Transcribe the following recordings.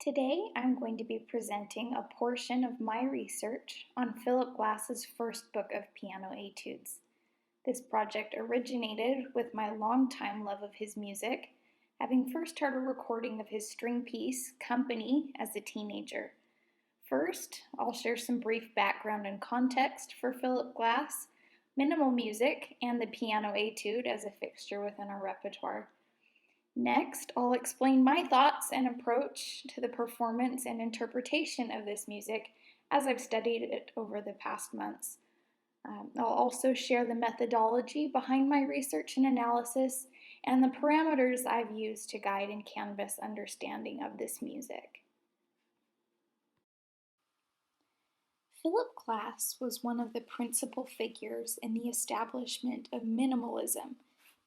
Today, I'm going to be presenting a portion of my research on Philip Glass's first book of piano etudes. This project originated with my longtime love of his music, having first heard a recording of his string piece, Company, as a teenager. First, I'll share some brief background and context for Philip Glass, minimal music, and the piano etude as a fixture within our repertoire. Next, I'll explain my thoughts and approach to the performance and interpretation of this music as I've studied it over the past months. I'll also share the methodology behind my research and analysis and the parameters I've used to guide and canvas understanding of this music. Philip Glass was one of the principal figures in the establishment of minimalism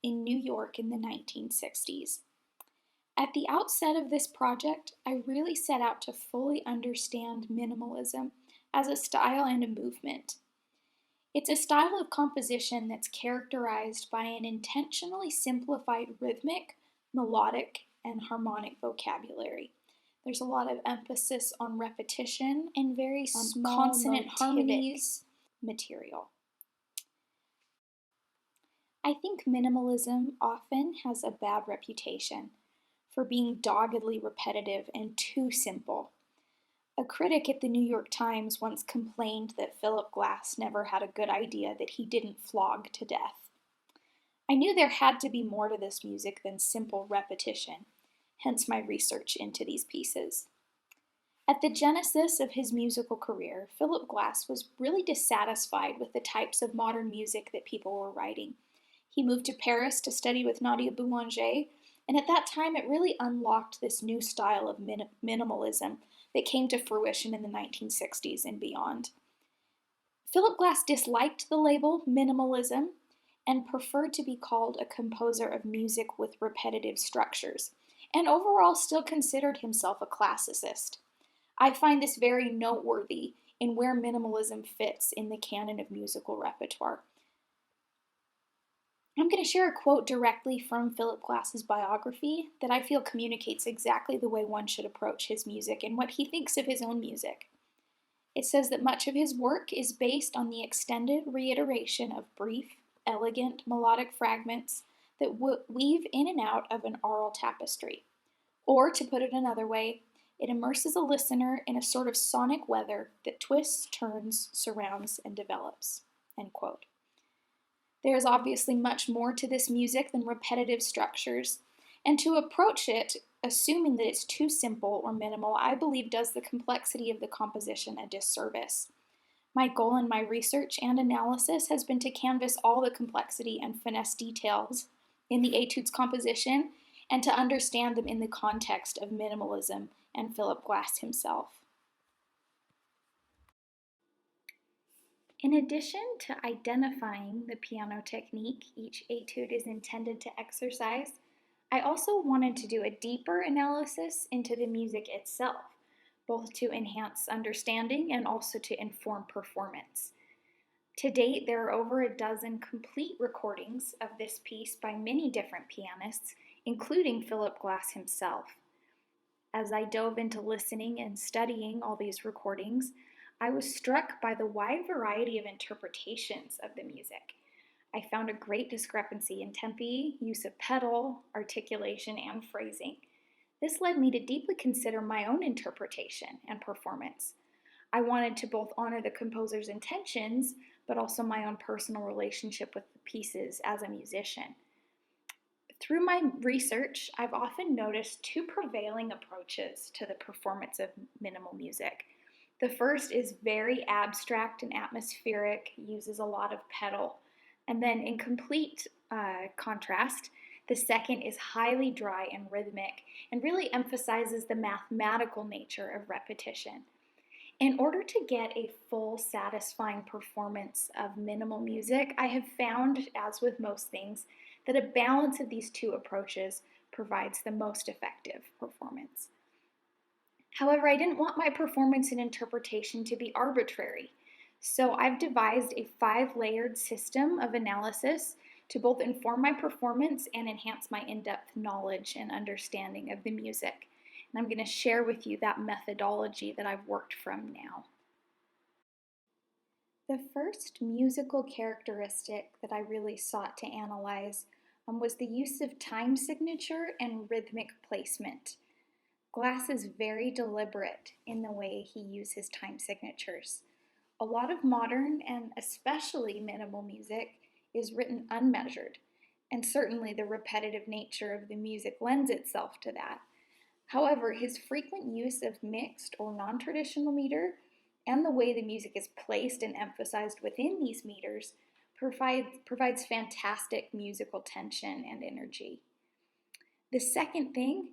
in New York in the 1960s. At the outset of this project, I really set out to fully understand minimalism as a style and a movement. It's a style of composition that's characterized by an intentionally simplified rhythmic, melodic, and harmonic vocabulary. There's a lot of emphasis on repetition and very small consonant harmonies material. I think minimalism often has a bad reputation for being doggedly repetitive and too simple. A critic at the New York Times once complained that Philip Glass never had a good idea that he didn't flog to death. I knew there had to be more to this music than simple repetition, hence my research into these pieces. At the genesis of his musical career, Philip Glass was really dissatisfied with the types of modern music that people were writing. He moved to Paris to study with Nadia Boulanger, and at that time it really unlocked this new style of minimalism that came to fruition in the 1960s and beyond. Philip Glass disliked the label minimalism and preferred to be called a composer of music with repetitive structures, and overall still considered himself a classicist. I find this very noteworthy in where minimalism fits in the canon of musical repertoire. I'm going to share a quote directly from Philip Glass's biography that I feel communicates exactly the way one should approach his music and what he thinks of his own music. It says that much of his work is based on the extended reiteration of brief, elegant, melodic fragments that weave in and out of an aural tapestry. Or, to put it another way, it immerses a listener in a sort of sonic weather that twists, turns, surrounds, and develops. End quote. There is obviously much more to this music than repetitive structures, and to approach it assuming that it's too simple or minimal, I believe does the complexity of the composition a disservice. My goal in my research and analysis has been to canvas all the complexity and finesse details in the Etudes composition and to understand them in the context of minimalism and Philip Glass himself. In addition to identifying the piano technique each etude is intended to exercise, I also wanted to do a deeper analysis into the music itself, both to enhance understanding and also to inform performance. To date, there are over a dozen complete recordings of this piece by many different pianists, including Philip Glass himself. As I dove into listening and studying all these recordings, I was struck by the wide variety of interpretations of the music. I found a great discrepancy in tempi, use of pedal, articulation, and phrasing. This led me to deeply consider my own interpretation and performance. I wanted to both honor the composer's intentions, but also my own personal relationship with the pieces as a musician. Through my research, I've often noticed two prevailing approaches to the performance of minimal music. The first is very abstract and atmospheric, uses a lot of pedal. And then in complete contrast, the second is highly dry and rhythmic and really emphasizes the mathematical nature of repetition. In order to get a full, satisfying performance of minimal music, I have found, as with most things, that a balance of these two approaches provides the most effective performance. However, I didn't want my performance and interpretation to be arbitrary, so I've devised a 5-layered system of analysis to both inform my performance and enhance my in-depth knowledge and understanding of the music. And I'm going to share with you that methodology that I've worked from now. The first musical characteristic that I really sought to analyze was the use of time signature and rhythmic placement. Glass is very deliberate in the way he uses time signatures. A lot of modern and especially minimal music is written unmeasured, and certainly the repetitive nature of the music lends itself to that. However, his frequent use of mixed or non traditional meter and the way the music is placed and emphasized within these meters provides fantastic musical tension and energy. The second thing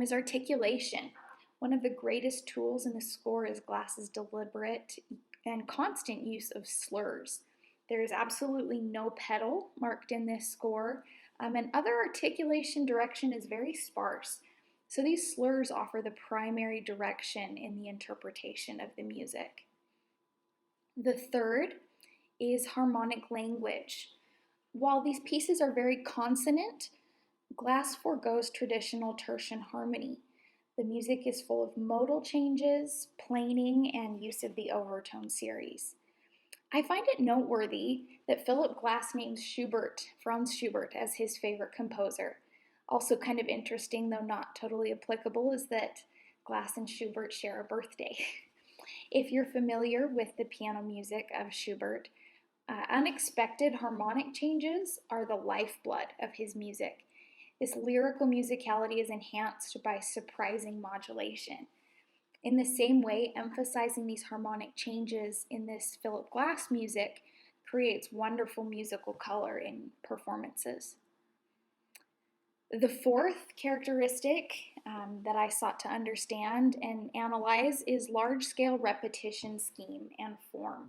is articulation. One of the greatest tools in the score is Glass's deliberate and constant use of slurs. There is absolutely no pedal marked in this score, and other articulation direction is very sparse. So these slurs offer the primary direction in the interpretation of the music. The third is harmonic language. While these pieces are very consonant, Glass forgoes traditional tertian harmony. The music is full of modal changes, planing, and use of the overtone series. I find it noteworthy that Philip Glass names Franz Schubert, as his favorite composer. Also, kind of interesting, though not totally applicable, is that Glass and Schubert share a birthday. If you're familiar with the piano music of Schubert, unexpected harmonic changes are the lifeblood of his music. This lyrical musicality is enhanced by surprising modulation. In the same way, emphasizing these harmonic changes in this Philip Glass music creates wonderful musical color in performances. The fourth characteristic that I sought to understand and analyze is large-scale repetition scheme and form.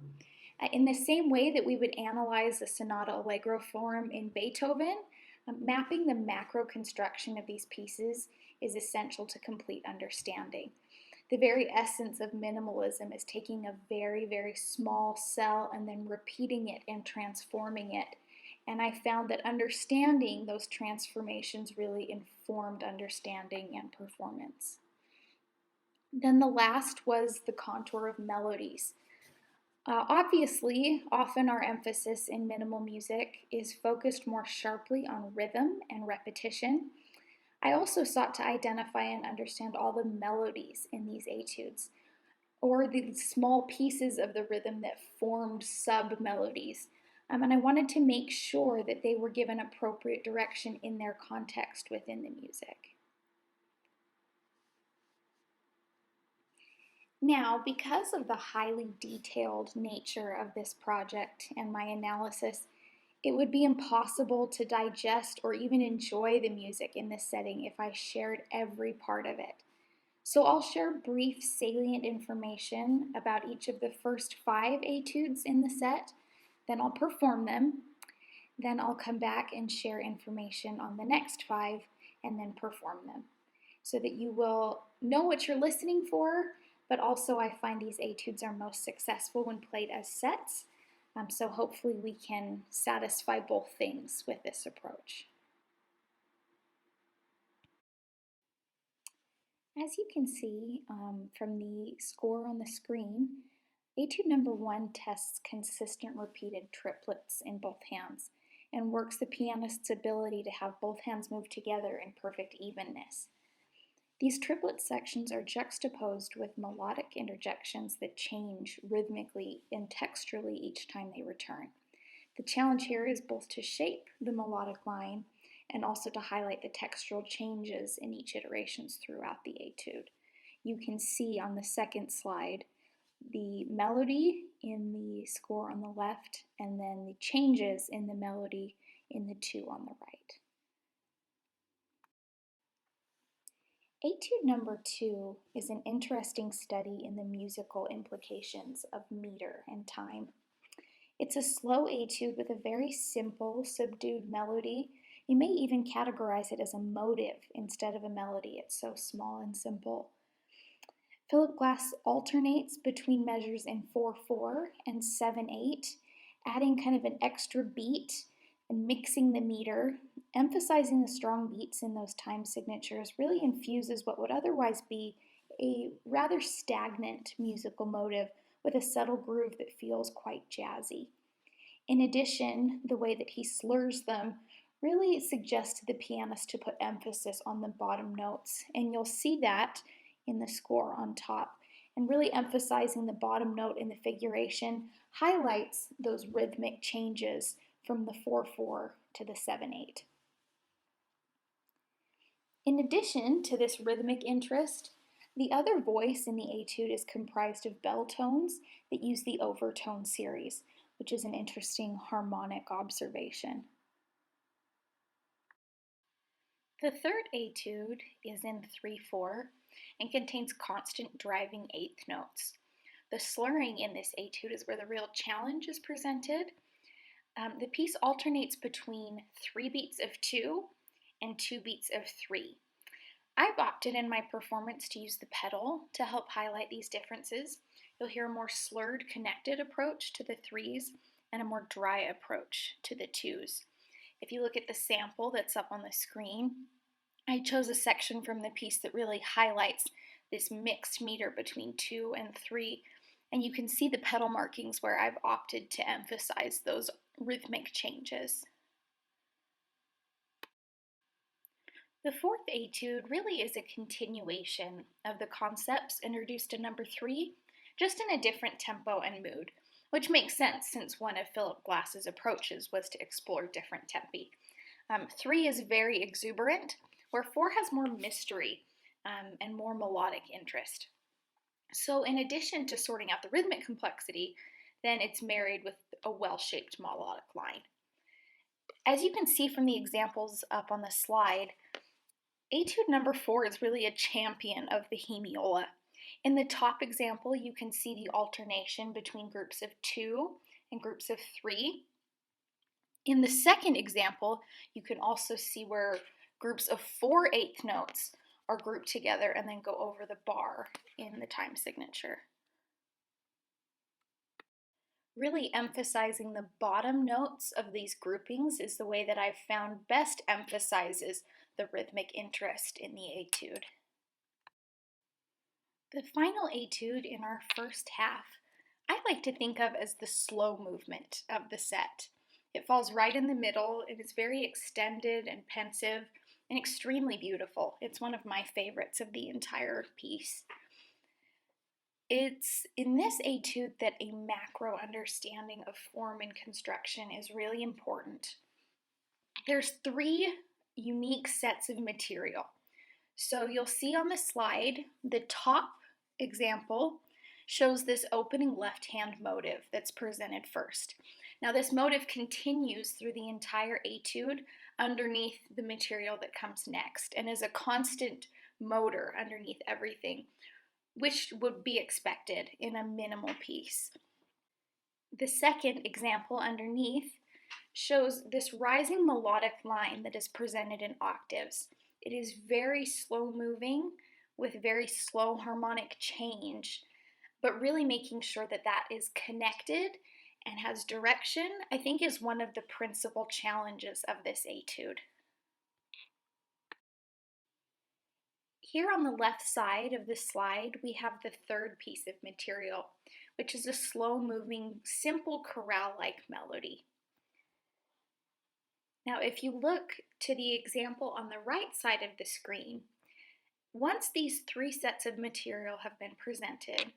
In the same way that we would analyze the sonata allegro form in Beethoven, mapping the macro construction of these pieces is essential to complete understanding. The very essence of minimalism is taking a very, very small cell and then repeating it and transforming it. And I found that understanding those transformations really informed understanding and performance. Then the last was the contour of melodies. Obviously, often our emphasis in minimal music is focused more sharply on rhythm and repetition. I also sought to identify and understand all the melodies in these etudes, or the small pieces of the rhythm that formed sub-melodies. And I wanted to make sure that they were given appropriate direction in their context within the music. Now, because of the highly detailed nature of this project and my analysis, it would be impossible to digest or even enjoy the music in this setting if I shared every part of it. So I'll share brief salient information about each of the first 5 etudes in the set, then I'll perform them, then I'll come back and share information on the next 5 and then perform them, so that you will know what you're listening for, but also I find these etudes are most successful when played as sets, so hopefully we can satisfy both things with this approach. As you can see from the score on the screen, Etude number 1 tests consistent repeated triplets in both hands and works the pianist's ability to have both hands move together in perfect evenness. These triplet sections are juxtaposed with melodic interjections that change rhythmically and texturally each time they return. The challenge here is both to shape the melodic line and also to highlight the textural changes in each iterations throughout the etude. You can see on the second slide the melody in the score on the left and then the changes in the melody in the 2 on the right. Etude number 2 is an interesting study in the musical implications of meter and time. It's a slow etude with a very simple, subdued melody. You may even categorize it as a motive instead of a melody. It's so small and simple. Philip Glass alternates between measures in 4/4 and 7/8, adding kind of an extra beat and mixing the meter Emphasizing the strong beats in those time signatures really infuses what would otherwise be a rather stagnant musical motive with a subtle groove that feels quite jazzy. In addition, the way that he slurs them really suggests to the pianist to put emphasis on the bottom notes, and you'll see that in the score on top. And really emphasizing the bottom note in the figuration highlights those rhythmic changes from the 4/4 to the 7/8. In addition to this rhythmic interest, the other voice in the etude is comprised of bell tones that use the overtone series, which is an interesting harmonic observation. The third etude is in 3/4 and contains constant driving eighth notes. The slurring in this etude is where the real challenge is presented. The piece alternates between 3 beats of 2 and 2 beats of 3. I've opted in my performance to use the pedal to help highlight these differences. You'll hear a more slurred, connected approach to the 3s and a more dry approach to the 2s. If you look at the sample that's up on the screen, I chose a section from the piece that really highlights this mixed meter between 2 and 3, and you can see the pedal markings where I've opted to emphasize those rhythmic changes. The fourth etude really is a continuation of the concepts introduced in number 3, just in a different tempo and mood, which makes sense since one of Philip Glass's approaches was to explore different tempi. 3 is very exuberant, where 4 has more mystery and more melodic interest. So in addition to sorting out the rhythmic complexity, then it's married with a well-shaped melodic line. As you can see from the examples up on the slide, etude number 4 is really a champion of the hemiola. In the top example, you can see the alternation between groups of 2 and groups of 3. In the second example, you can also see where groups of 4 eighth notes are grouped together and then go over the bar in the time signature. Really emphasizing the bottom notes of these groupings is the way that I've found best emphasizes the rhythmic interest in the etude. The final etude in our first half, I like to think of as the slow movement of the set. It falls right in the middle. It is very extended and pensive and extremely beautiful. It's one of my favorites of the entire piece. It's in this etude that a macro understanding of form and construction is really important. There's 3 unique sets of material. So you'll see on the slide, the top example shows this opening left hand motive that's presented first. Now this motive continues through the entire etude underneath the material that comes next and is a constant motor underneath everything, which would be expected in a minimal piece. The second example underneath shows this rising melodic line that is presented in octaves. It is very slow moving with very slow harmonic change, but really making sure that that is connected and has direction, I think is one of the principal challenges of this etude. Here on the left side of the slide, we have the third piece of material, which is a slow-moving, simple chorale-like melody. Now, if you look to the example on the right side of the screen, once these 3 sets of material have been presented,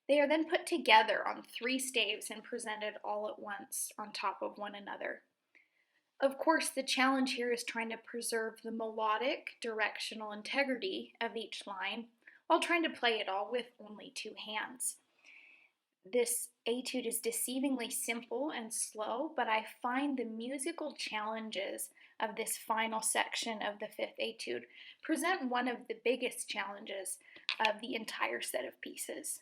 they are then put together on 3 staves and presented all at once on top of one another. Of course, the challenge here is trying to preserve the melodic, directional integrity of each line while trying to play it all with only 2 hands. This etude is deceivingly simple and slow, but I find the musical challenges of this final section of the 5th etude present one of the biggest challenges of the entire set of pieces.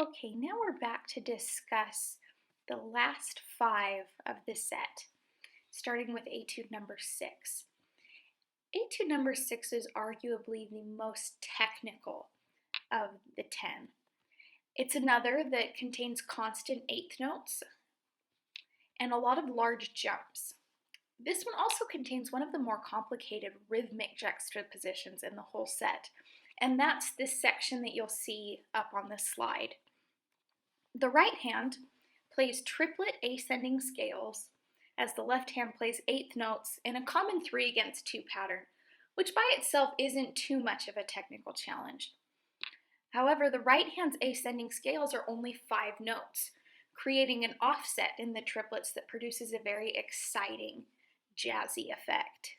Okay, now we're back to discuss the last five of the set, starting with etude number 6. Etude number 6 is arguably the most technical of the 10. It's another that contains constant eighth notes and a lot of large jumps. This one also contains one of the more complicated rhythmic juxtapositions in the whole set, and that's this section that you'll see up on the slide. The right hand plays triplet ascending scales as the left hand plays eighth notes in a common 3 against 2 pattern, which by itself isn't too much of a technical challenge. However, the right hand's ascending scales are only 5 notes, creating an offset in the triplets that produces a very exciting, jazzy effect.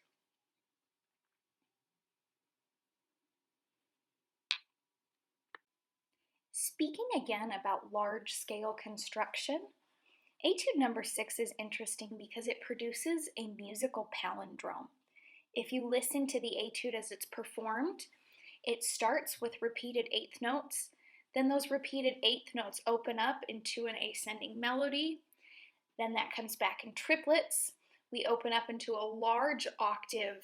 Speaking again about large scale construction, etude number 6 is interesting because it produces a musical palindrome. If you listen to the etude as it's performed, it starts with repeated eighth notes, then those repeated eighth notes open up into an ascending melody, then that comes back in triplets. We open up into a large octave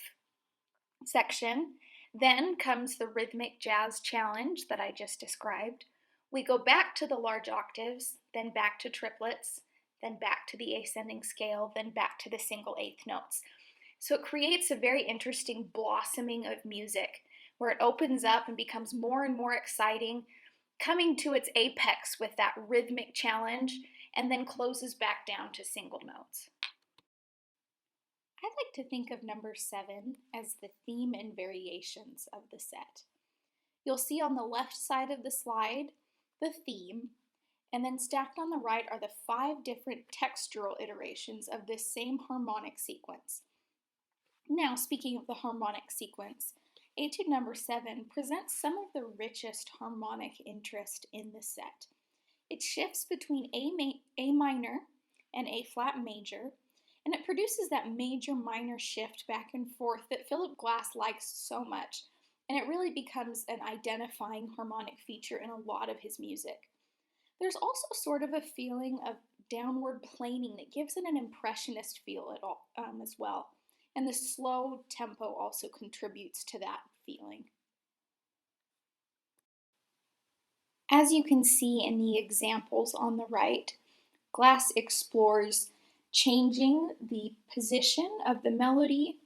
section. Then comes the rhythmic jazz challenge that I just described. We go back to the large octaves, then back to triplets, then back to the ascending scale, then back to the single eighth notes. So it creates a very interesting blossoming of music where it opens up and becomes more and more exciting, coming to its apex with that rhythmic challenge, and then closes back down to single notes. I like to think of number 7 as the theme and variations of the set. You'll see on the left side of the slide the theme, and then stacked on the right are the 5 different textural iterations of this same harmonic sequence. Now, speaking of the harmonic sequence, etude number 7 presents some of the richest harmonic interest in the set. It shifts between A minor and A flat major, and it produces that major-minor shift back and forth that Philip Glass likes so much, and it really becomes an identifying harmonic feature in a lot of his music. There's also sort of a feeling of downward planing that gives it an impressionist feel as well, and the slow tempo also contributes to that feeling. As you can see in the examples on the right, Glass explores changing the position of the melody.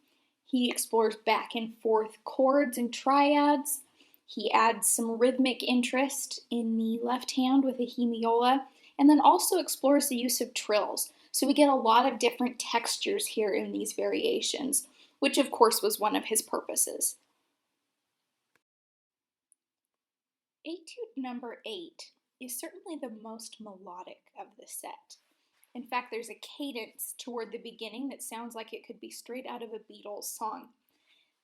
He explores back and forth chords and triads. He adds some rhythmic interest in the left hand with a hemiola, and then also explores the use of trills. So we get a lot of different textures here in these variations, which of course was one of his purposes. Etude number 8 is certainly the most melodic of the set. In fact, there's a cadence toward the beginning that sounds like it could be straight out of a Beatles song.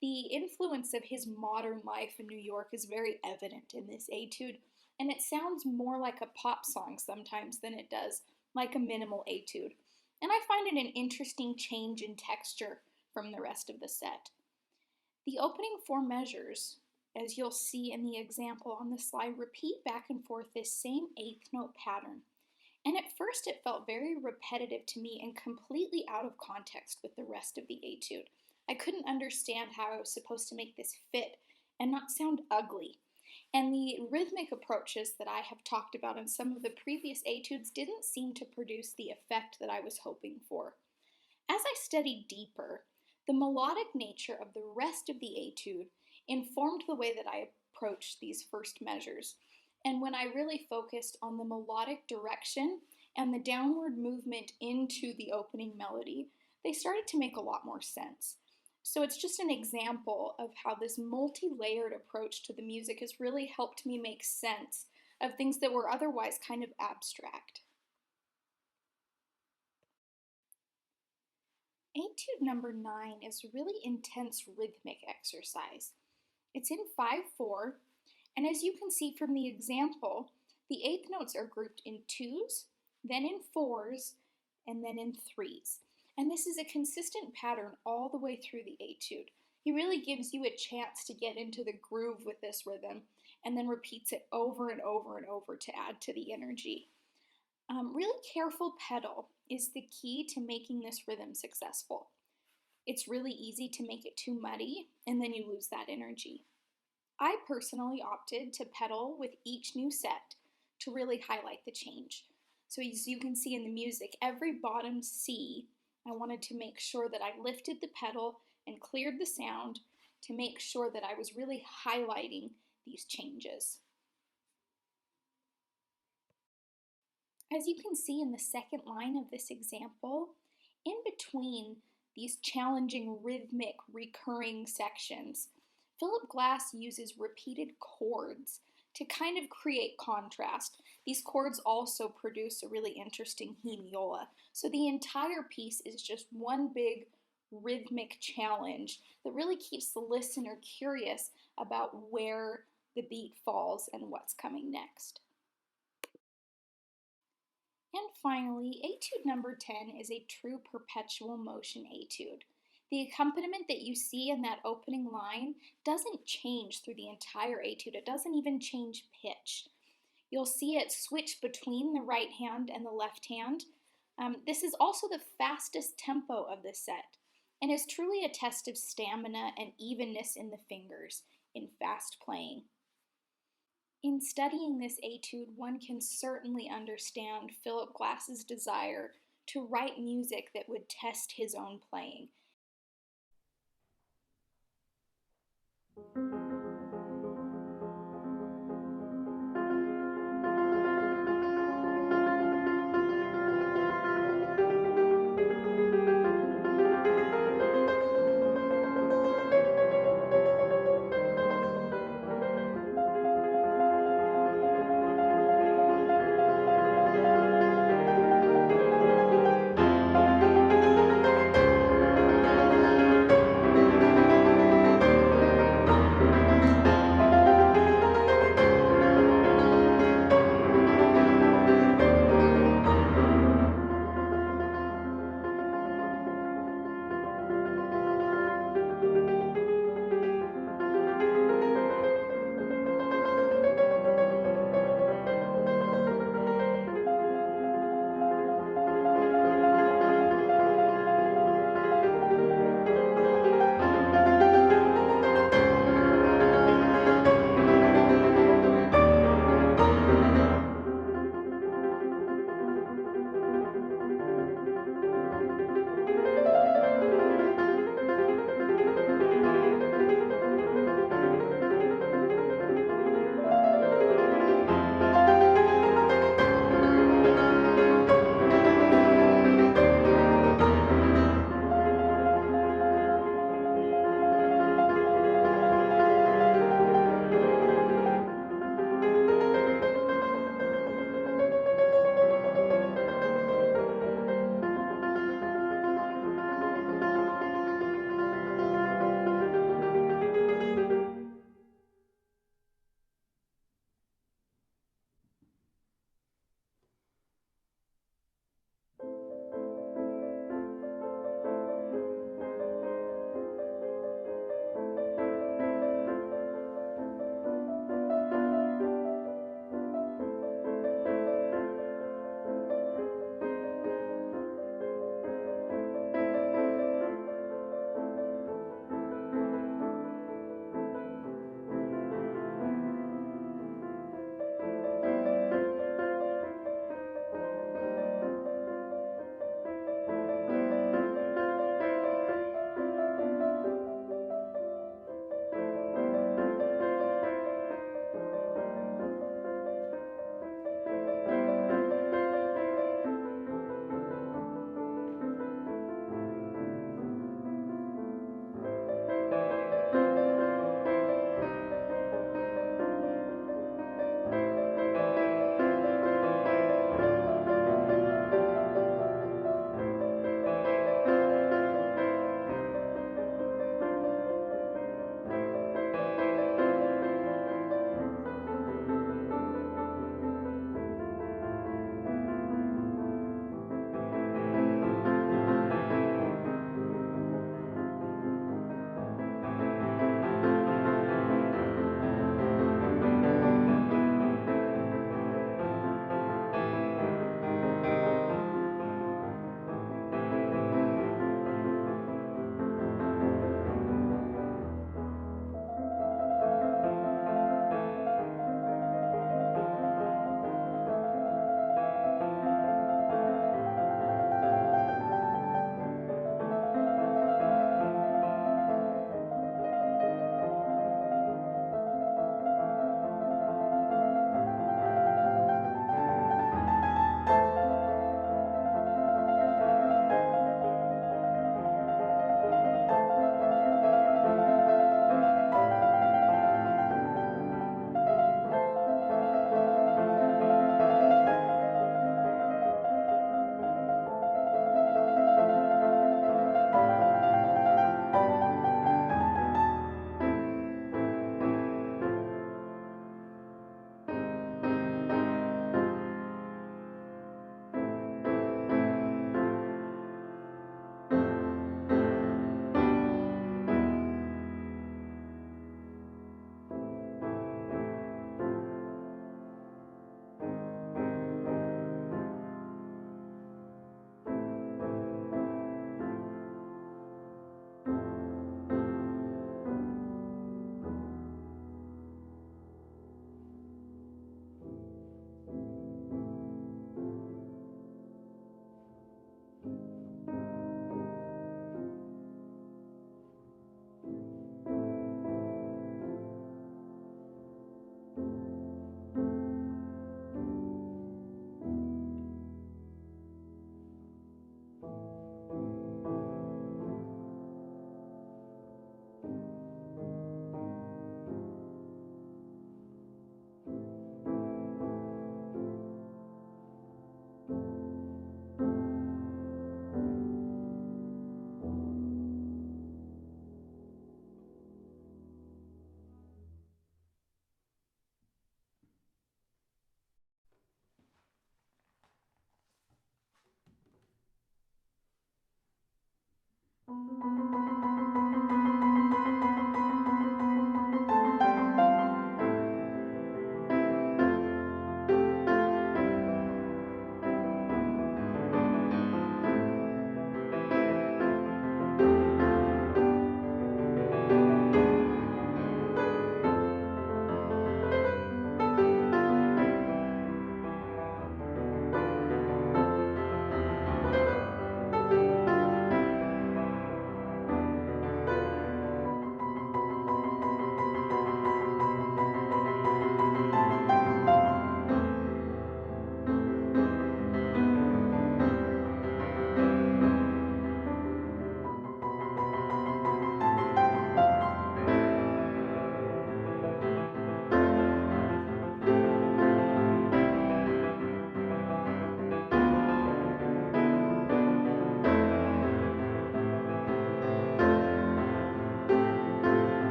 The influence of his modern life in New York is very evident in this etude, and it sounds more like a pop song sometimes than it does like a minimal etude. And I find it an interesting change in texture from the rest of the set. The opening 4 measures, as you'll see in the example on the slide, repeat back and forth this same eighth note pattern. And at first it felt very repetitive to me and completely out of context with the rest of the etude. I couldn't understand how I was supposed to make this fit and not sound ugly. And the rhythmic approaches that I have talked about in some of the previous etudes didn't seem to produce the effect that I was hoping for. As I studied deeper, the melodic nature of the rest of the etude informed the way that I approached these first measures. And when I really focused on the melodic direction and the downward movement into the opening melody, they started to make a lot more sense. So it's just an example of how this multi-layered approach to the music has really helped me make sense of things that were otherwise kind of abstract. Etude number 9 is a really intense rhythmic exercise. It's in 5/4, and as you can see from the example, the eighth notes are grouped in 2s, then in 4s, and then in 3s. And this is a consistent pattern all the way through the etude. He really gives you a chance to get into the groove with this rhythm, and then repeats it over and over and over to add to the energy. Really careful pedal is the key to making this rhythm successful. It's really easy to make it too muddy, and then you lose that energy. I personally opted to pedal with each new set to really highlight the change. So as you can see in the music, every bottom C, I wanted to make sure that I lifted the pedal and cleared the sound to make sure that I was really highlighting these changes. As you can see in the second line of this example, in between these challenging rhythmic recurring sections, Philip Glass uses repeated chords to kind of create contrast. These chords also produce a really interesting hemiola. So the entire piece is just one big rhythmic challenge that really keeps the listener curious about where the beat falls and what's coming next. And finally, etude number 10 is a true perpetual motion etude. The accompaniment that you see in that opening line doesn't change through the entire etude. It doesn't even change pitch. You'll see it switch between the right hand and the left hand. This is also the fastest tempo of the set and is truly a test of stamina and evenness in the fingers in fast playing. In studying this etude, one can certainly understand Philip Glass's desire to write music that would test his own playing.